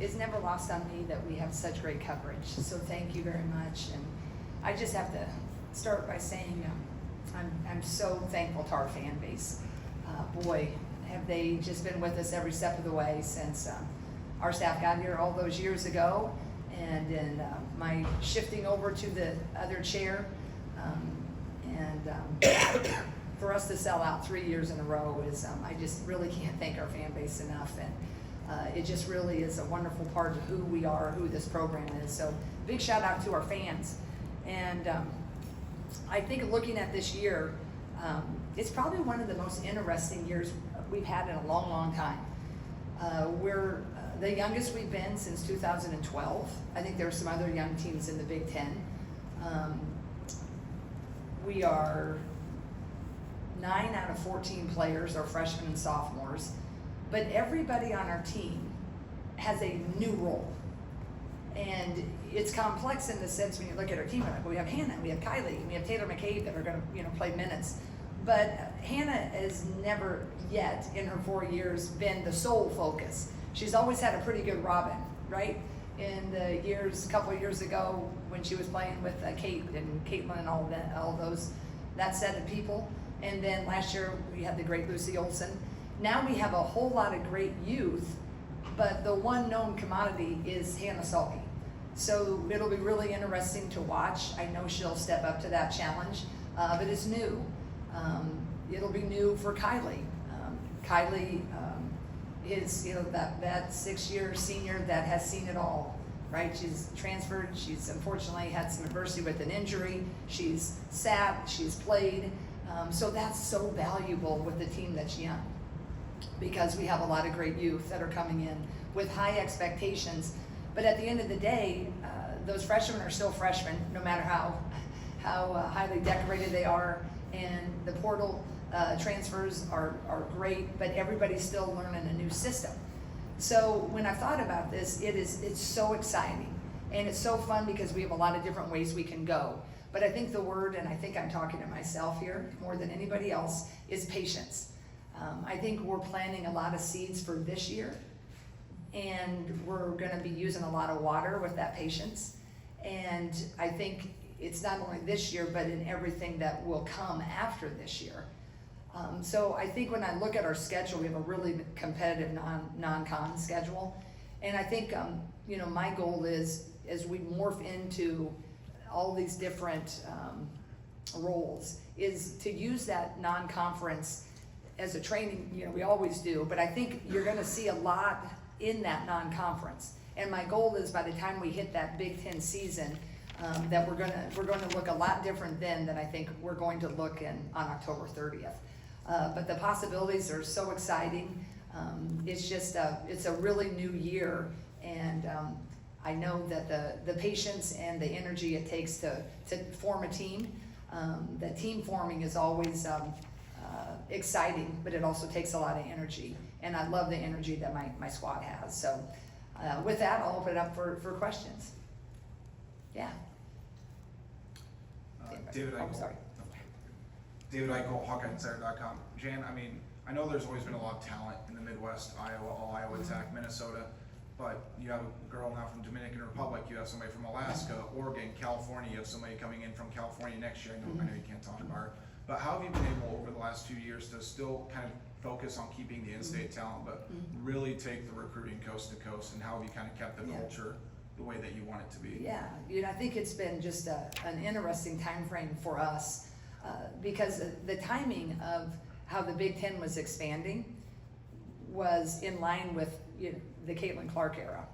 it's never lost on me that we have such great coverage. So thank you very much. And I just have to start by saying I'm so thankful to our fan base. Boy, have they just been with us every step of the way since our staff got here all those years ago, and then my shifting over to the other chair, for us to sell out 3 years in a row is, I just really can't thank our fan base enough, and it just really is a wonderful part of who we are, who this program is. So big shout out to our fans. And I think looking at this year, it's probably one of the most interesting years we've had in a long, long time. We're the youngest we've been since 2012. I think there are some other young teams in the Big Ten. We are 9 out of 14 players are freshmen and sophomores, but everybody on our team has a new role. And it's complex in the sense when you look at our team, like we have Hannah, we have Kylie, we have Taylor McCabe that are going to play minutes. But Hannah has never yet in her 4 years been the sole focus. She's always had a pretty good Robin, right? In the years, a couple of years ago when she was playing with Kate and Caitlin and all those, that set of people. And then last year we had the great Lucy Olson. Now we have a whole lot of great youth, but the one known commodity is Hannah Salke. So it'll be really interesting to watch. I know she'll step up to that challenge, but it's new. It'll be new for Kylie. Kylie is that 6-year senior that has seen it all, right? She's transferred. She's unfortunately had some adversity with an injury. She's sat. She's played. So that's so valuable with the team that's young, because we have a lot of great youth that are coming in with high expectations. But at the end of the day, those freshmen are still freshmen, no matter how highly decorated they are. And the portal transfers are great, but everybody's still learning a new system. So when I thought about this, it's so exciting. And it's so fun because we have a lot of different ways we can go. But I think the word, and I think I'm talking to myself here more than anybody else, is patience. I think we're planting a lot of seeds for this year, and we're going to be using a lot of water with that patience. And I think it's not only this year, but in everything that will come after this year. So I think when I look at our schedule, we have a really competitive non-con schedule. And I think, my goal is, as we morph into all these different roles, is to use that non-conference as a training, we always do, but I think you're gonna see a lot in that non-conference. And my goal is by the time we hit that Big Ten season, that we're gonna look a lot different then than I think we're going to look on October 30th. But the possibilities are so exciting. It's just, it's a really new year, and I know that the patience and the energy it takes to form a team, the team forming is always exciting, but it also takes a lot of energy. And I love the energy that my squad has. So with that, I'll open it up for questions. Yeah. David Eichel, HawkeyeInsider.com. Jan, I know there's always been a lot of talent in the Midwest, Iowa, all Iowa attack, Minnesota, but you have a girl now from Dominican Republic, you have somebody from Alaska, Oregon, California, you have somebody coming in from California next year. I know you can't talk about her, but how have you been able over the last few years to still kind of focus on keeping the in-state talent, but really take the recruiting coast to coast, and how have you kind of kept the culture the way that you want it to be? Yeah, I think it's been just an interesting time frame for us, because the timing of how the Big Ten was expanding was in line with the Caitlin Clark era.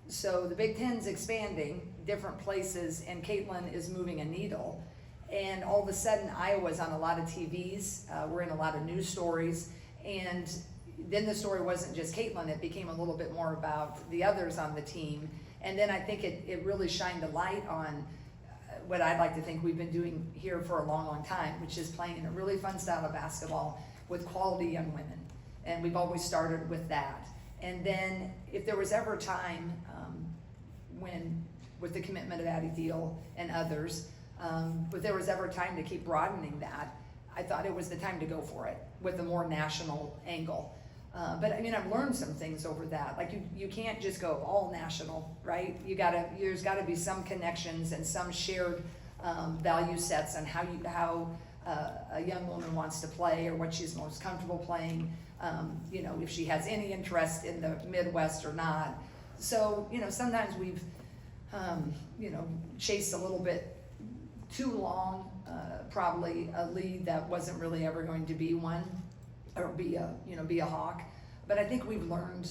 So the Big Ten's expanding different places, and Caitlin is moving a needle. And all of a sudden, Iowa's on a lot of TVs. We're in a lot of news stories. And then the story wasn't just Caitlin. It became a little bit more about the others on the team. And then I think it really shined a light on what I'd like to think we've been doing here for a long, long time, which is playing a really fun style of basketball with quality young women. And we've always started with that. And then if there was ever a time when, with the commitment of Addie Deal and others, if there was ever a time to keep broadening that, I thought it was the time to go for it with a more national angle. But I mean, I've learned some things over that. Like you can't just go all national, right? There's gotta be some connections and some shared value sets on how a young woman wants to play or what she's most comfortable playing. If she has any interest in the Midwest or not. So, sometimes we've, chased a little bit too long, probably a lead that wasn't really ever going to be one, or be a Hawk. But I think we've learned,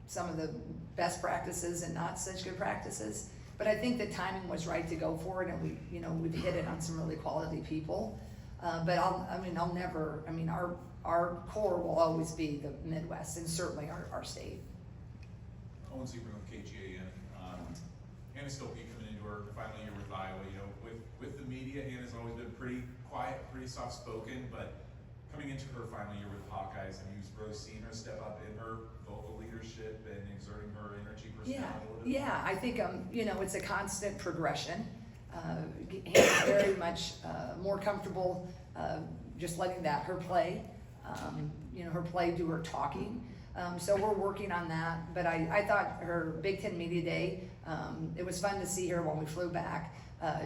some of the best practices and not such good practices. But I think the timing was right to go for it, and we've hit it on some really quality people. But our core will always be the Midwest, and certainly our state. Owen Seaburn with KGAN. Hannah Stolke coming into her final year with Iowa. With the media, Hannah's always been pretty quiet, pretty soft-spoken, but coming into her final year with the Hawkeyes, have you really seen her step up in her vocal leadership and exerting her energy, personality a little bit? Yeah, I think it's a constant progression. Hannah's very much more comfortable just letting her play. Her play do her talking. So we're working on that. But I thought her Big Ten Media Day, it was fun to see her when we flew back.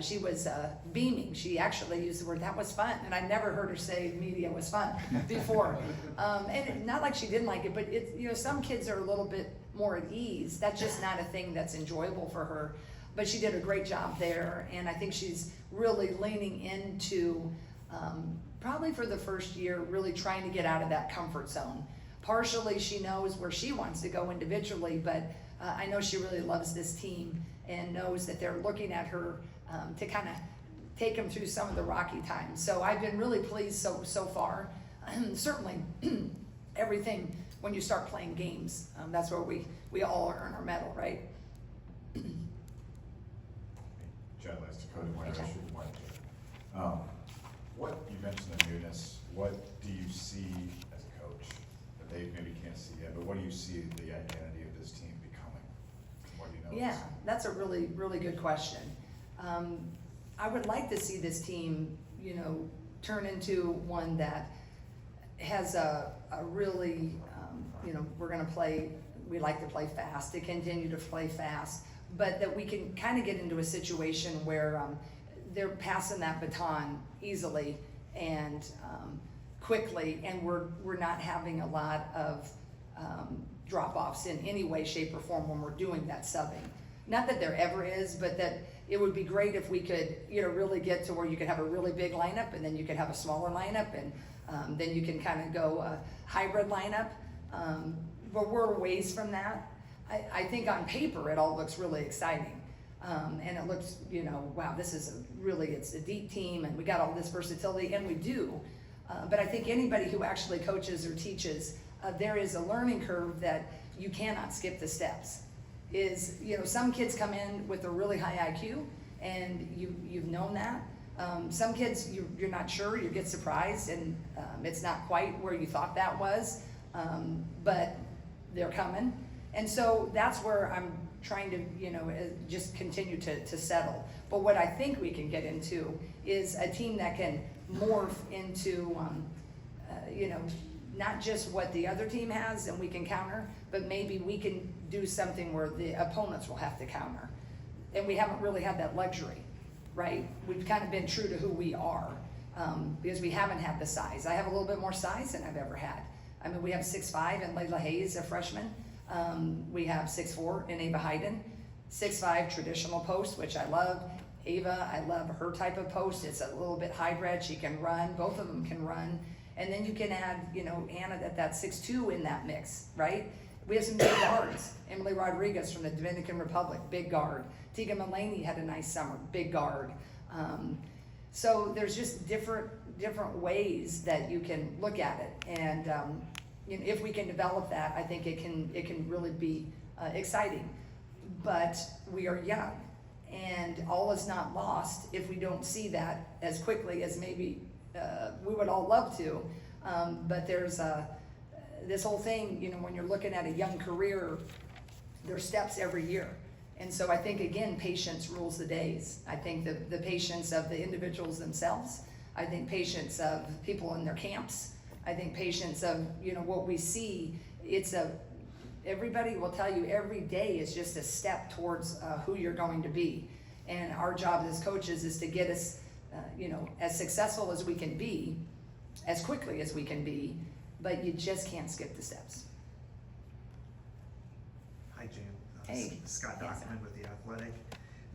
She was beaming. She actually used the word, "that was fun." And I never heard her say media was fun before. And not like she didn't like it, but some kids are a little bit more at ease. That's just not a thing that's enjoyable for her. But she did a great job there. And I think she's really leaning into, probably for the first year, really trying to get out of that comfort zone. Partially, she knows where she wants to go individually, but I know she really loves this team and knows that they're looking at her to kind of take them through some of the rocky times. So I've been really pleased so far. Certainly, everything when you start playing games, that's where we all earn our medal, right? Chad Last Dakota, Hey, Chad. What you mentioned the newness. What do you see as a coach that they maybe can't see yet? But what do you see the identity of this team becoming? What do you know? Yeah, that's a really, really good question. I would like to see this team, turn into one that has a really, we're going to play. We like to play fast. To continue to play fast, but that we can kind of get into a situation where they're passing that baton easily and quickly, and we're not having a lot of drop-offs in any way, shape, or form when we're doing that subbing. Not that there ever is, but that it would be great if we could, really get to where you could have a really big lineup, and then you could have a smaller lineup, and then you can kind of go a hybrid lineup. But we're a ways from that. I think on paper it all looks really exciting. And it looks, wow, this is it's a deep team, and we got all this versatility, and we do. But I think anybody who actually coaches or teaches, there is a learning curve that you cannot skip the steps. Some kids come in with a really high IQ, and you've known that. Some kids, you're not sure, you get surprised, and it's not quite where you thought that was, but they're coming. And so that's where I'm trying to, just continue to settle. But what I think we can get into is a team that can morph into, not just what the other team has and we can counter, but maybe we can do something where the opponents will have to counter. And we haven't really had that luxury, right? We've kind of been true to who we are, because we haven't had the size. I have a little bit more size than I've ever had. I mean, we have 6'5" and Layla Hayes, a freshman. We have 6'4" in Ava Hayden, 6'5" traditional post, which I love. Ava, I love her type of post. It's a little bit hybrid. She can run. Both of them can run. And then you can add, Anna at that 6'2" in that mix, right? We have some big guards. Emily Rodriguez from the Dominican Republic, big guard. Tegan Mulaney had a nice summer, big guard. So there's just different ways that you can look at it. And if we can develop that, I think it can really be exciting. But we are young, and all is not lost if we don't see that as quickly as maybe we would all love to. But there's this whole thing, when you're looking at a young career, there's steps every year. And so I think, again, patience rules the days. I think the patience of the individuals themselves. I think patience of people in their camps. I think patience of, what we see, everybody will tell you every day is just a step towards who you're going to be. And our job as coaches is to get us, as successful as we can be, as quickly as we can be, but you just can't skip the steps. Hi, Jan. Hey. Scott Yes, Dockman with The Athletic.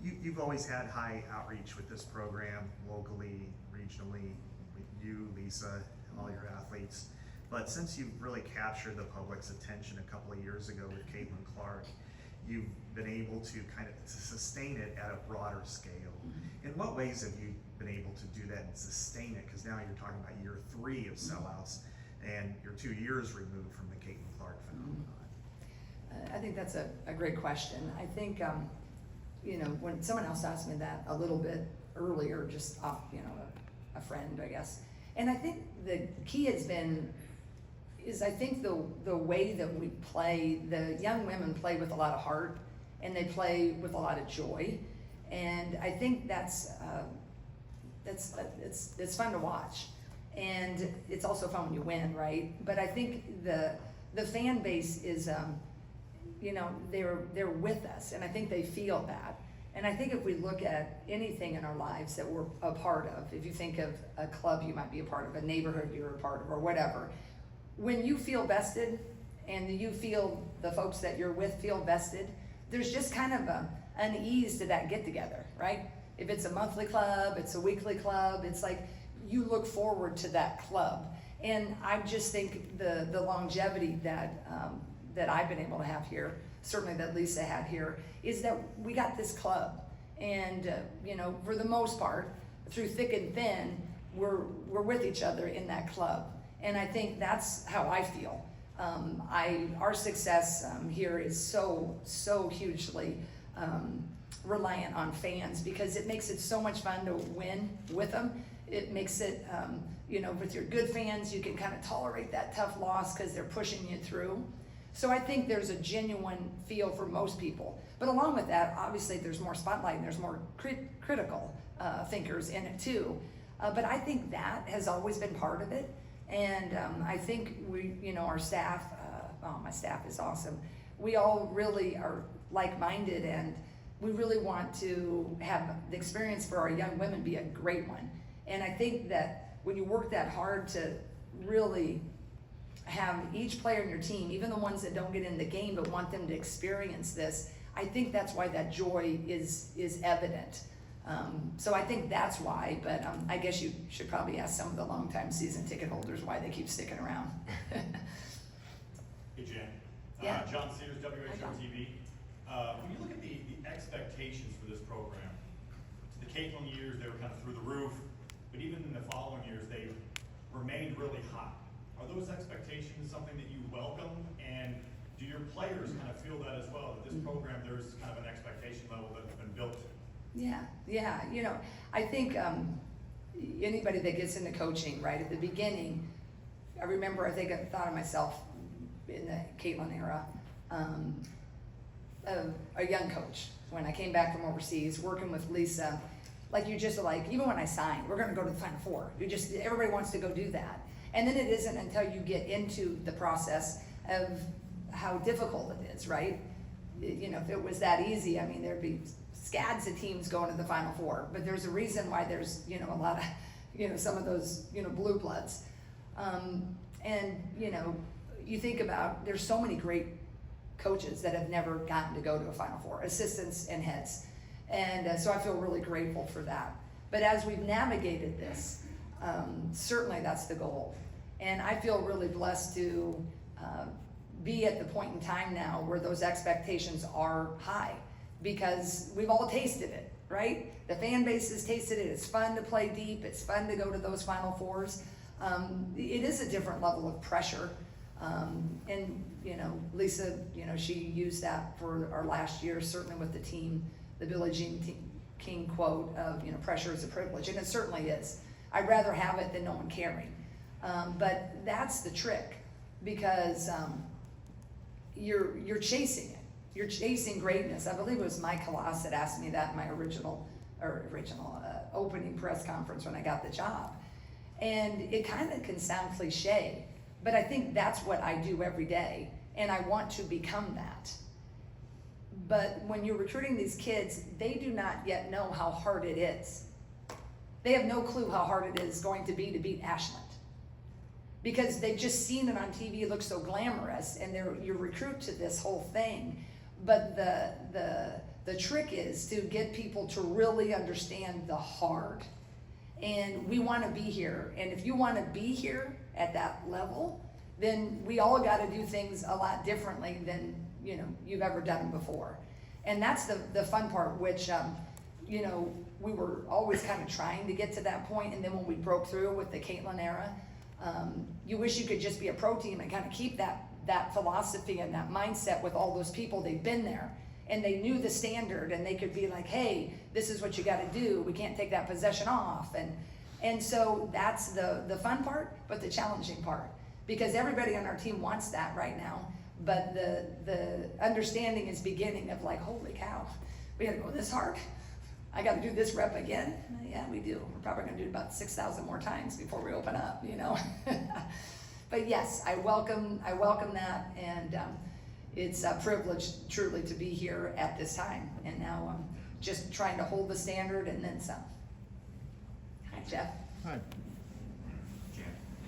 You've always had high outreach with this program, locally, regionally, with you, Lisa, all your athletes. But since you've really captured the public's attention a couple of years ago with Caitlin Clark, you've been able to kind of sustain it at a broader scale. In what ways have you been able to do that and sustain it? Because now you're talking about year 3 of sellouts, and you're 2 years removed from the Caitlin Clark phenomenon. I think that's a great question. I think, when someone else asked me that a little bit earlier, just off, a friend, I guess. And I think the key has been, I think the way that we play, the young women play with a lot of heart, and they play with a lot of joy. And I think it's fun to watch. And it's also fun when you win, right? But I think the fan base is, they're with us, and I think they feel that. And I think if we look at anything in our lives that we're a part of, if you think of a club you might be a part of, a neighborhood you're a part of, or whatever, when you feel vested and you feel the folks that you're with feel vested, there's just kind of an ease to that get together, right? If it's a monthly club, it's a weekly club, it's like you look forward to that club. And I just think the longevity that I've been able to have here, certainly that Lisa had here, is that we got this club. And, for the most part, through thick and thin, we're with each other in that club. And I think that's how I feel. Our success here is so hugely reliant on fans, because it makes it so much fun to win with them. It makes it, with your good fans, you can kind of tolerate that tough loss because they're pushing you through. So I think there's a genuine feel for most people. But along with that, obviously there's more spotlight and there's more critical thinkers in it too. But I think that has always been part of it. And I think our staff, my staff is awesome. We all really are like-minded, and we really want to have the experience for our young women be a great one. And I think that when you work that hard to really have each player in your team, even the ones that don't get in the game but want them to experience this, I think that's why that joy is evident. So I think that's why, but I guess you should probably ask some of the longtime season ticket holders why they keep sticking around. Hey, Jan. Yeah. John Sears, WHO John. TV. When you look at the expectations for this program, the Caitlin years, they were kind of through the roof, but even in the following years, they remained really high. Are those expectations something that you welcome, and do your players kind of feel that as well, that this program, there's kind of an expectation level that's been built? Yeah. I think anybody that gets into coaching, right, at the beginning, I remember, I thought of myself in the Caitlin era, a young coach. When I came back from overseas, working with Lisa, even when I signed, we're gonna go to the Final Four. Everybody wants to go do that. And then it isn't until you get into the process of how difficult it is, right? If it was that easy, I mean, there'd be scads of teams going to the Final Four, but there's a reason why there's, a lot of, some of those, blue bloods. You think about, there's so many great coaches that have never gotten to go to a Final Four, assistants and heads. And so I feel really grateful for that. But as we've navigated this, certainly that's the goal. And I feel really blessed to be at the point in time now where those expectations are high, because we've all tasted it, right? The fan base has tasted it. It's fun to play deep. It's fun to go to those Final Fours. It is a different level of pressure. Lisa, she used that for our last year, certainly with the team, the Billie Jean King quote of, pressure is a privilege, and it certainly is. I'd rather have it than no one caring. But that's the trick, because you're chasing it. You're chasing greatness. I believe it was Mike Halas that asked me that in my original opening press conference when I got the job. And it kind of can sound cliche, but I think that's what I do every day, and I want to become that. But when you're recruiting these kids, they do not yet know how hard it is. They have no clue how hard it is going to beat Ashland. Because they've just seen it on TV, it looks so glamorous, and you recruit to this whole thing. But the trick is to get people to really understand the hard. And we want to be here. And if you want to be here at that level, then we all got to do things a lot differently than you've ever done them before. And that's the fun part, which we were always kind of trying to get to that point. And then when we broke through with the Caitlin era, you wish you could just be a pro team and kind of keep that philosophy and that mindset with all those people. They've been there and they knew the standard, and they could be like, hey, this is what you got to do. We can't take that possession off. And so that's the fun part, but the challenging part, because everybody on our team wants that right now. But the understanding is beginning of like, holy cow, we gotta go this hard. I gotta do this rep again. Yeah, we do. We're probably gonna do it about 6,000 more times before we open up, But yes, I welcome that, and it's a privilege truly to be here at this time. And now I'm just trying to hold the standard and then some. Hi, Jeff. Hi. Jan.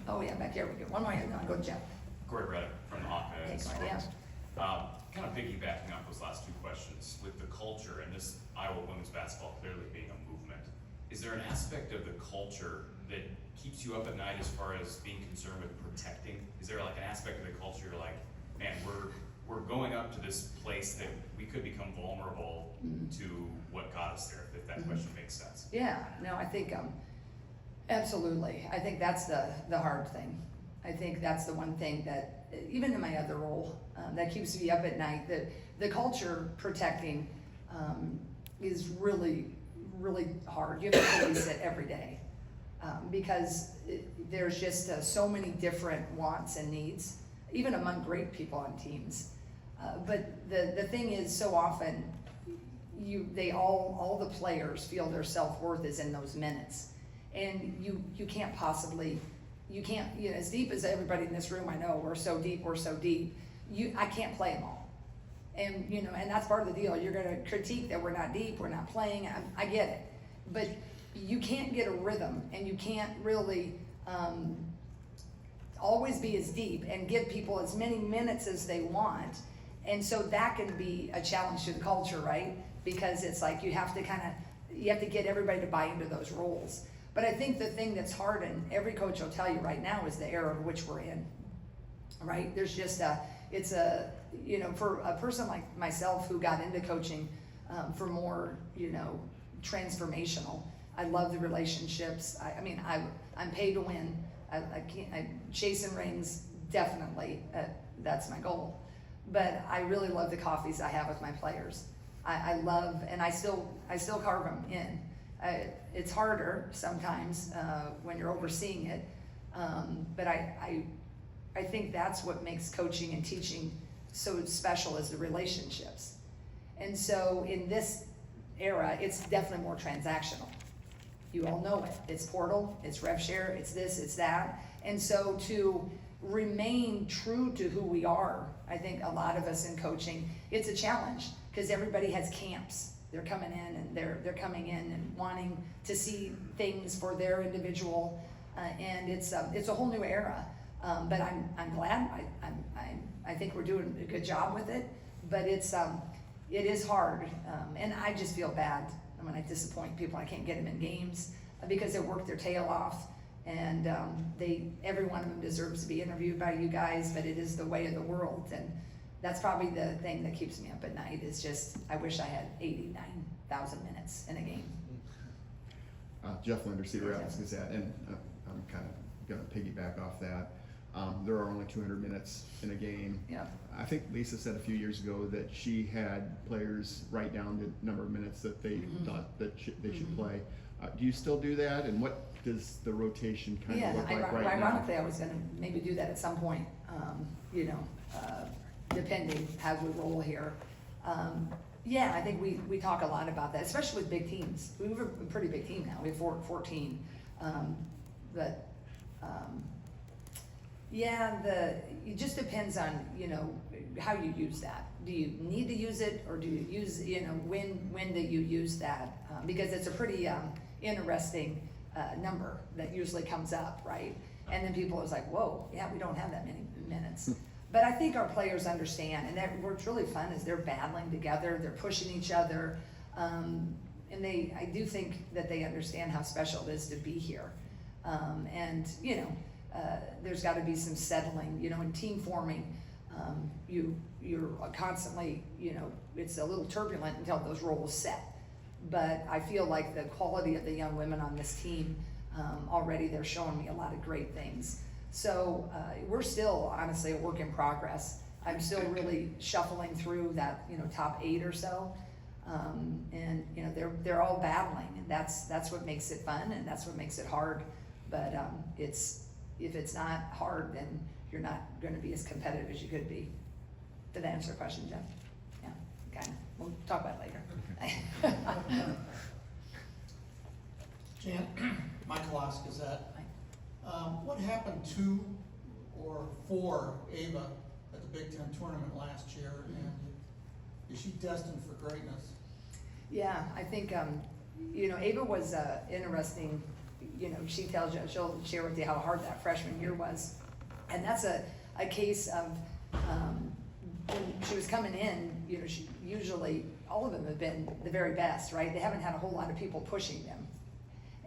Oh yeah, back here we go. One more here, then I'll go to Jeff. Corey Reddick from the Hawkeyes. Okay, yeah. Kind of piggybacking off those last two questions, with the culture and this Iowa women's basketball clearly being a movement, is there an aspect of the culture that keeps you up at night as far as being concerned with protecting? Is there like an aspect of the culture you're like, man, we're going up to this place that we could become vulnerable to what got us there, if that question makes sense? Yeah, no, I think absolutely. I think that's the hard thing. I think that's the one thing that, even in my other role, that keeps me up at night. The culture protecting is really, really hard. You have to babysit every day because there's just so many different wants and needs, even among great people on teams. But the thing is, so often all the players feel their self-worth is in those minutes, and you can't possibly. You can't, as deep as everybody in this room, I know, we're so deep. I can't play them all. And, and that's part of the deal. You're going to critique that we're not deep, we're not playing. I get it. But you can't get a rhythm, and you can't really always be as deep and give people as many minutes as they want. And so that can be a challenge to the culture, right? Because it's like you have to get everybody to buy into those roles. But I think the thing that's hard, and every coach will tell you right now, is the era of which we're in, right? There's just for a person like myself who got into coaching for more, transformational. I love the relationships. I'm paid to win. Chasing rings, definitely, that's my goal. But I really love the coffees I have with my players. I love, and I still carve them in. It's harder sometimes when you're overseeing it, but I think that's what makes coaching and teaching so special, is the relationships. And so in this era, it's definitely more transactional. You all know it. It's portal, it's rev share, it's this, it's that. And so to remain true to who we are, I think a lot of us in coaching, it's a challenge because everybody has camps. They're coming in and they're coming in and wanting to see things for their individual, and it's a whole new era. But I'm glad. I think we're doing a good job with it. But it is hard, and I just feel bad when I disappoint people. I can't get them in games because they work their tail off, and every one of them deserves to be interviewed by you guys. But it is the way of the world, and that's probably the thing that keeps me up at night, is just, I wish I had 89,000 minutes in a game. Jeff Linder, Cedar Rapids Gazette, and I'm kind of going to piggyback off that. There are only 200 minutes in a game. Yeah. I think Lisa said a few years ago that she had players write down the number of minutes that they thought that they should play. Do you still do that? And what does the rotation kind of look like right now? Ironically, I was going to maybe do that at some point, depending how we roll here. Yeah, I think we talk a lot about that, especially with big teams. We have a pretty big team now. We have 14. But Yeah, it just depends on, you know, how you use that. Do you need to use it, or do you use, you know, when do you use that? Because it's a pretty interesting number that usually comes up, right? And then people is like, whoa, yeah, we don't have that many minutes. But I think our players understand, and that what's really fun is they're battling together, they're pushing each other, and I do think that they understand how special it is to be here. And you know, there's got to be some settling, you know, in team forming. You're constantly, you know, it's a little turbulent until those roles set. But I feel like the quality of the young women on this team, already they're showing me a lot of great things. So we're still honestly a work in progress. I'm still really shuffling through that, you know, top 8 or so. And you know, they're all battling, and that's what makes it fun, and that's what makes it hard. But if it's not hard, then you're not going to be as competitive as you could be. Did that answer your question, Jeff? Yeah, okay. We'll talk about it later. Jan, Michael Oskazet. What happened to or for Ava at the Big Ten tournament last year, and is she destined for greatness? Yeah, I think, you know, Ava was interesting. You know, she tells you, she'll share with you how hard that freshman year was. And that's a case of when she was coming in, you know, she usually, all of them have been the very best, right? They haven't had a whole lot of people pushing them.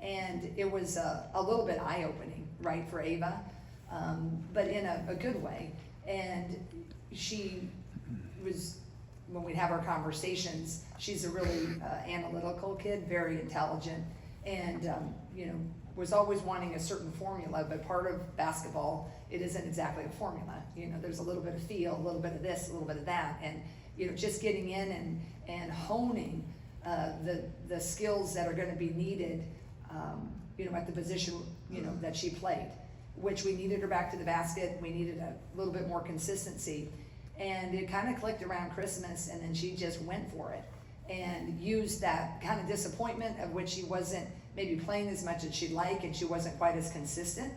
And it was a little bit eye-opening, right, for Ava, but in a good way. And she was, when we'd have our conversations, she's a really analytical kid, very intelligent, and you know, was always wanting a certain formula. But part of basketball, it isn't exactly a formula. You know, there's a little bit of feel, a little bit of this, a little bit of that, and you know, just getting in and honing the skills that are going to be needed. You know, at the position, you know, that she played, which we needed her back to the basket. We needed a little bit more consistency, and it kind of clicked around Christmas, and then she just went for it and used that kind of disappointment of which she wasn't maybe playing as much as she'd like, and she wasn't quite as consistent,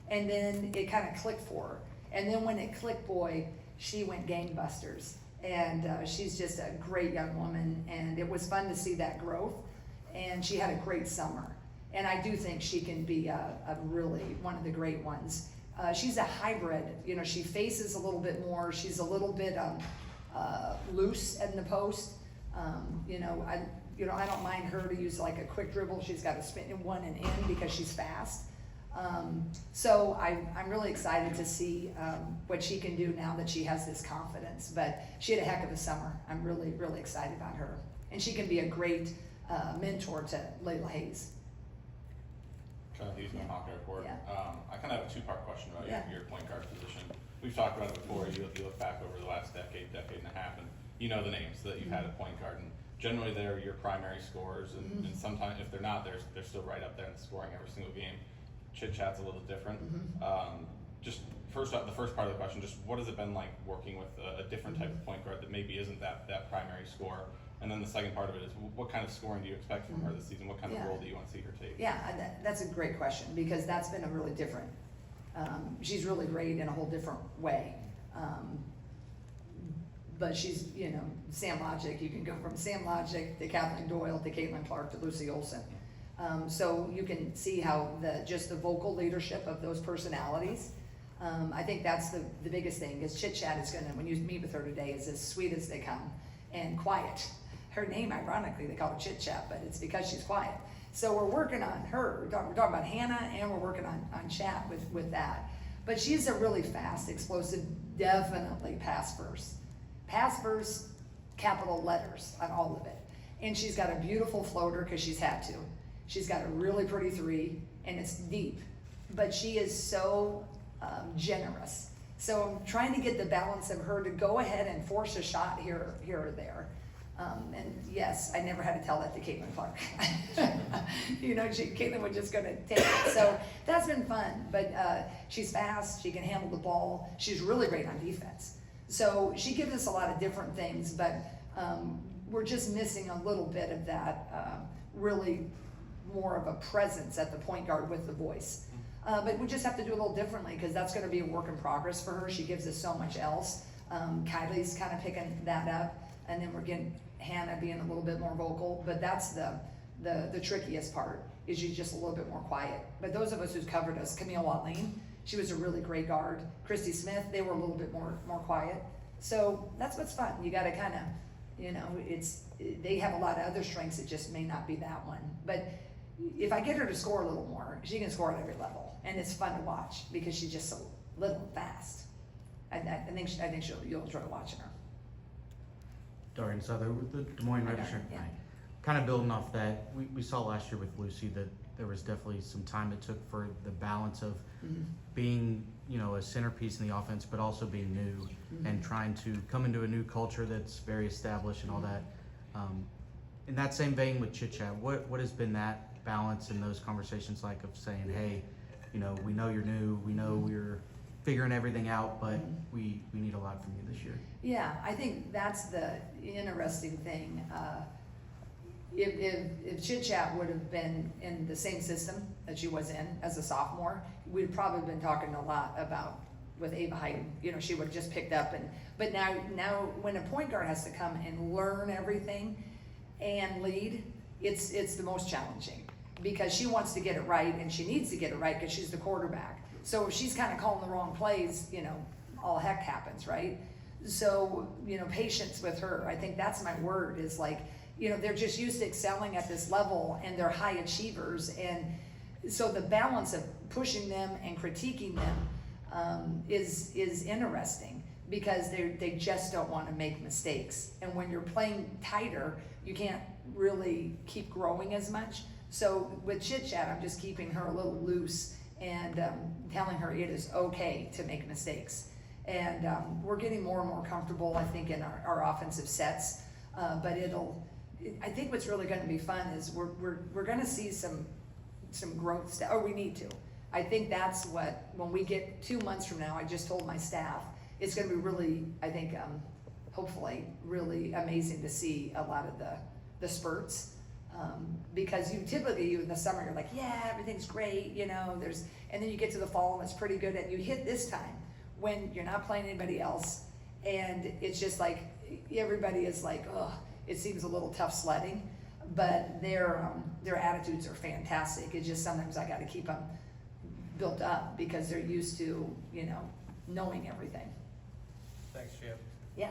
and then it kind of clicked for her. And then when it clicked, boy, she went gangbusters, and she's just a great young woman, and it was fun to see that growth, and she had a great summer. And I do think she can be a really one of the great ones. She's a hybrid. You know, she faces a little bit more. She's a little bit loose in the post. You know, I don't mind her to use like a quick dribble. She's got to spin in one and in because she's fast. So I'm really excited to see what she can do now that she has this confidence. But she had a heck of a summer. I'm really, really excited about her. And she can be a great mentor to Layla Hayes. Kind of using the Hawkeye report. Yeah. I kind of have a two-part question about Yeah. your point guard position. We've talked about it before. You look back over the last decade and a half, and you know the names that you've had at point guard. And generally, they're your primary scorers, and sometimes if they're not, they're still right up there and scoring every single game. Chit Chat's a little different. Just first up, the first part of the question, just what has it been like working with a different type of point guard that maybe isn't that primary scorer? And then the second part of it is, what kind of scoring do you expect from her this season? What kind of role do you want to see her take? Yeah, that's a great question, because that's been a really different, she's really great in a whole different way. But she's, you know, Sam Logic, you can go from Sam Logic to Kathleen Doyle to Caitlin Clark to Lucy Olson. So you can see how just the vocal leadership of those personalities, I think that's the biggest thing, is Chit Chat is gonna, when you meet with her today, is as sweet as they come and quiet. Her name, ironically, they call her Chit Chat, but it's because she's quiet. So we're working on her. We're talking about Hannah, and we're working on Chat with that. But she's a really fast, explosive, definitely pass first. Pass first, capital letters on all of it. And she's got a beautiful floater because she's had to. She's got a really pretty three, and it's deep. But she is so generous. So I'm trying to get the balance of her to go ahead and force a shot here or there. And yes, I never had to tell that to Caitlin Clark. You know, Caitlin was just going to take it. So that's been fun. But she's fast. She can handle the ball. She's really great on defense. So she gives us a lot of different things, but we're just missing a little bit of that really more of a presence at the point guard with the voice. But we just have to do a little differently, because that's gonna be a work in progress for her. She gives us so much else. Kylie's kind of picking that up, and then we're getting Hannah being a little bit more vocal, but that's the trickiest part, is she's just a little bit more quiet. But those of us who's covered us, Camille Watling, she was a really great guard. Christy Smith, they were a little bit more quiet. So that's what's fun. You gotta kind of, you know, they have a lot of other strengths, it just may not be that one. But if I get her to score a little more, she can score at every level, and it's fun to watch because she's just so little and fast. I think you'll enjoy watching her. Dorian Souther with the Des Moines Hi, Register. Dorian, yeah. Kind of building off that, we saw last year with Lucy that there was definitely some time it took for the balance of being, you know, a centerpiece in the offense, but also being new and trying to come into a new culture that's very established and all that. In that same vein with Chit Chat, what has been that balance in those conversations like, of saying, hey, you know, we know you're new, we know we're figuring everything out, but we need a lot from you this year? Yeah, I think that's the interesting thing. If Chit Chat would have been in the same system that she was in as a sophomore, we'd probably been talking a lot about with Ava Hyden. You know, she would have just picked up, but now when a point guard has to come and learn everything and lead, it's the most challenging, because she wants to get it right, and she needs to get it right because she's the quarterback. So if she's kind of calling the wrong plays, you know, all heck happens, right? So, you know, patience with her, I think that's my word, is like, you know, they're just used to excelling at this level, and they're high achievers, and so the balance of pushing them and critiquing them is interesting, because they just don't want to make mistakes. And when you're playing tighter, you can't really keep growing as much. So with Chit Chat, I'm just keeping her a little loose and telling her it is okay to make mistakes. And we're getting more and more comfortable, I think, in our offensive sets. But I think what's really going to be fun is we're going to see some growth, or we need to. I think that's what, when we get 2 months from now, I just told my staff, it's going to be really, I think, hopefully, really amazing to see a lot of the spurts. Because you typically, in the summer, you're like, yeah, everything's great, you know, and then you get to the fall and it's pretty good, and you hit this time when you're not playing anybody else, and it's just like, everybody is like, oh, it seems a little tough sledding, but their attitudes are fantastic. It's just sometimes I got to keep them built up, because they're used to, you know, knowing everything. Thanks, Chip. Yeah,